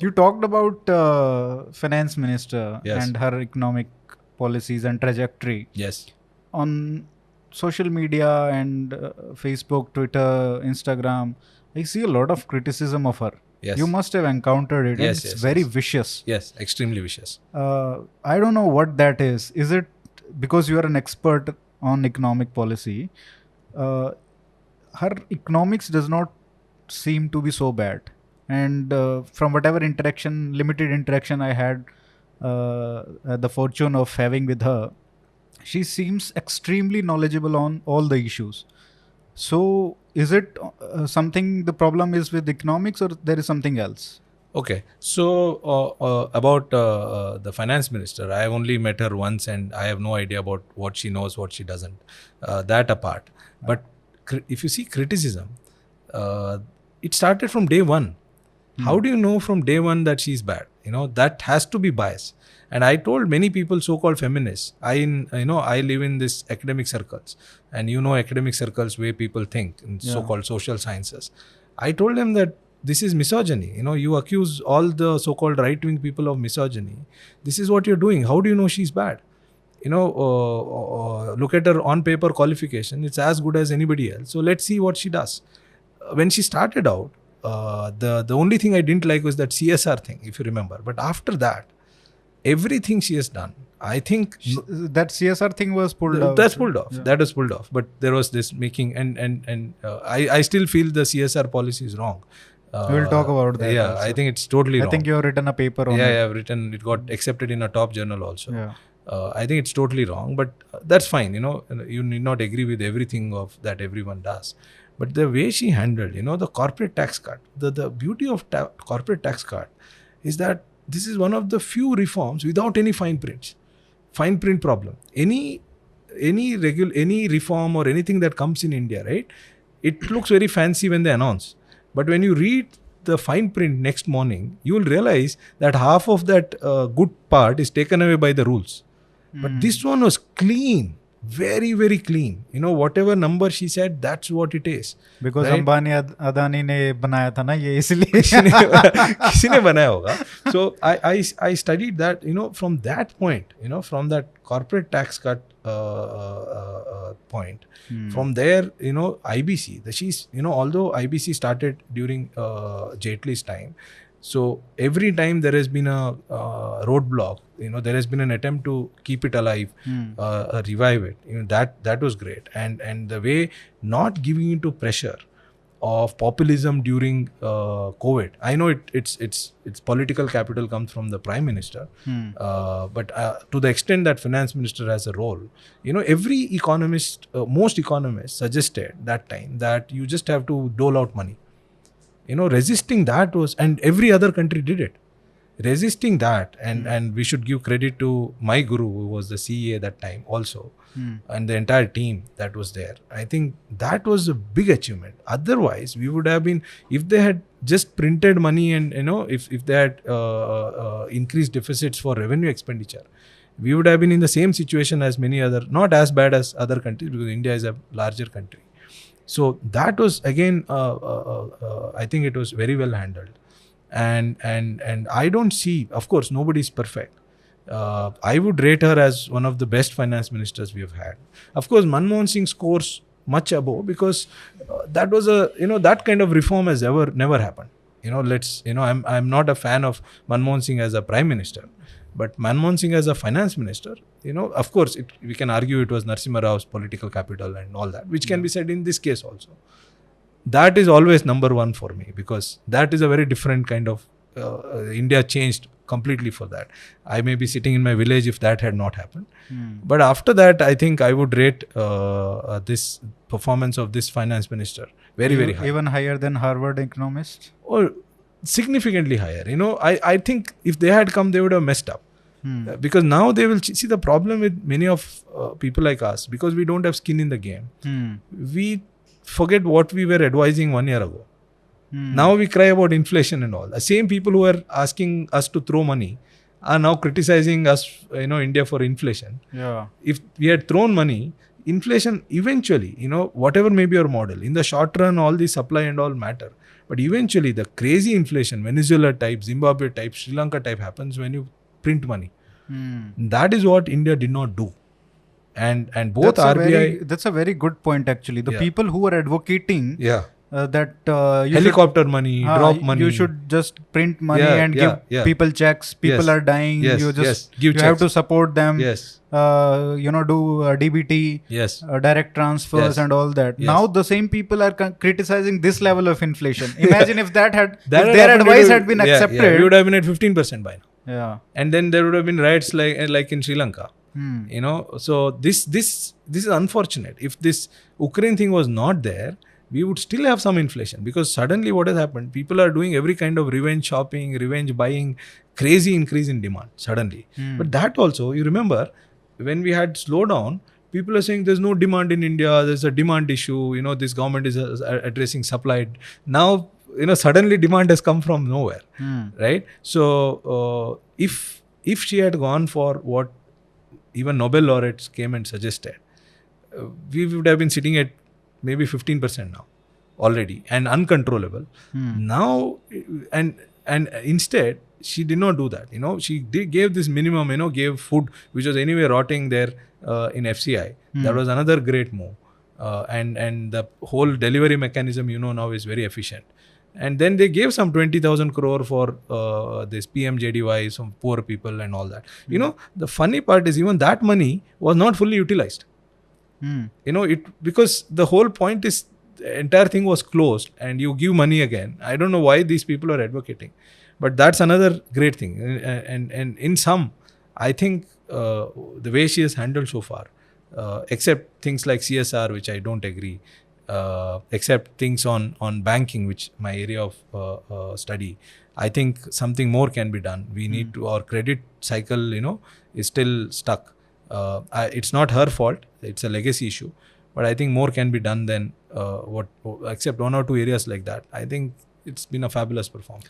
You talked about finance minister Yes. and her economic policies and trajectory. Yes. On social media and Facebook, Twitter, Instagram, I see a lot of criticism of her. Yes. You must have encountered it, and Yes, it's yes, very yes. vicious. Yes, extremely vicious. I don't know what that is. Is it because you are an expert on economic policy? Uh, Her economics does not seem to be so bad. And from whatever limited interaction I had the fortune of having with her, she seems extremely knowledgeable on all the issues. So, is it something the problem is with economics, or there is something else? Okay, so about the finance minister, I have only met her once and I have no idea about what she knows, what she doesn't. That apart. But if you see criticism, it started from day one. How do you know from day one that she's bad? That has to be bias. And I told many people, so-called feminists, I live in this academic circles, and academic circles where people think in so-called social sciences. I told them that this is misogyny. You accuse all the so-called right-wing people of misogyny. This is what you're doing. How do you know she's bad? Look at her on paper qualification. It's as good as anybody else. So let's see what she does. When she started out, the only thing I didn't like was that CSR thing, if you remember. But after that, everything she has done, I think that CSR thing was pulled off. That's pulled off. Yeah. That was pulled off. But there was this making, and I still feel the CSR policy is wrong. We'll talk about that. Yeah, also. I think it's totally wrong. I think you have written a paper on it. Yeah, I've written. It got accepted in a top journal also. Yeah. I think it's totally wrong, but that's fine. You need not agree with everything of that everyone does. But the way she handled, the corporate tax cut, the beauty of corporate tax cut is that this is one of the few reforms without any fine print problem. Any reform or anything that comes in India, right? It looks very fancy when they announce. But when you read the fine print next morning, you will realize that half of that good part is taken away by the rules. But this one was clean. Very, very clean. Whatever number she said, that's what it is. Because right? Ambani Adani ने बनाया था ना ये इसलिए किसी ने बनाया होगा. So I studied that, from that point, from that corporate tax cut point. From there, IBC, although IBC started during Jaitley's time, so every time there has been a roadblock, there has been an attempt to keep it alive, revive it. That was great. And the way not giving into pressure of populism during COVID. I know it's political capital comes from the Prime Minister, but to the extent that Finance Minister has a role, every economist, most economists suggested that time that you just have to dole out money. Resisting that was, and every other country did it. Resisting that, and we should give credit to my guru, who was the CA that time also, and the entire team that was there. I think that was a big achievement. Otherwise, we would have been, if they had just printed money and, if they had increased deficits for revenue expenditure, we would have been in the same situation as many other, not as bad as other countries, because India is a larger country. So that was again, I think it was very well handled, and I don't see, of course, nobody is perfect. I would rate her as one of the best finance ministers we have had. Of course, Manmohan Singh scores much above, because that was that kind of reform has never happened. I'm not a fan of Manmohan Singh as a prime minister. But Manmohan Singh as a finance minister, of course, we can argue it was Narasimha Rao's political capital and all that, which can be said in this case also. That is always number one for me, because that is a very different kind of, India changed completely for that. I may be sitting in my village if that had not happened. But after that, I think I would rate this performance of this finance minister very, very high. Even higher than Harvard economist? Or significantly higher. I think if they had come, they would have messed up. Because now they will see the problem with many of people like us, because we don't have skin in the game. We forget what we were advising 1 year ago. Now we cry about inflation and all. The same people who are asking us to throw money are now criticizing us, India for inflation. Yeah. If we had thrown money, inflation eventually, whatever may be your model, in the short run, all the supply and all matter. But eventually, the crazy inflation, Venezuela type, Zimbabwe type, Sri Lanka type happens when you print money. That is what India did not do. And both RBI... That's a very good point actually. The Yeah. people who are advocating Yeah. that you Helicopter money, drop money. you should just print money Yeah, and yeah, give yeah. people checks. People Yes. are dying. Yes, You just yes. Give you have checks. to support them. Yes. Do DBT, Yes. direct transfers Yes. and all that. Yes. Now the same people are criticizing this level of inflation. Imagine if that had That if had their happened, advice it had been would- yeah, accepted. yeah, we would have been at 15% by now. Yeah. And then there would have been riots like in Sri Lanka. You know, so this is unfortunate. If this Ukraine thing was not there, we would still have some inflation, because suddenly what has happened, people are doing every kind of revenge shopping, revenge buying, crazy increase in demand suddenly. But that also, you remember, when we had slowdown, people are saying there's no demand in India, there's a demand issue, you know, this government is addressing supply. Now, you know, suddenly demand has come from nowhere, right? So if she had gone for what even Nobel laureates came and suggested, we would have been sitting at maybe 15% now already, and uncontrollable. Now, and instead she did not do that. You know, she gave this minimum, you know, gave food which was anyway rotting there in FCI. That was another great move. And the whole delivery mechanism, you know, now is very efficient. And then they gave some 20,000 crore for this PMJDY, some poor people and all that. You know, the funny part is even that money was not fully utilized. You know, because the whole point is the entire thing was closed and you give money again. I don't know why these people are advocating, but that's another great thing. And in sum, I think the way she has handled so far, except things like CSR, which I don't agree, except things on banking, which my area of study, I think something more can be done. We need to, our credit cycle, you know, is still stuck. It's not her fault, it's a legacy issue, but I think more can be done than except one or two areas like that. I think it's been a fabulous performance.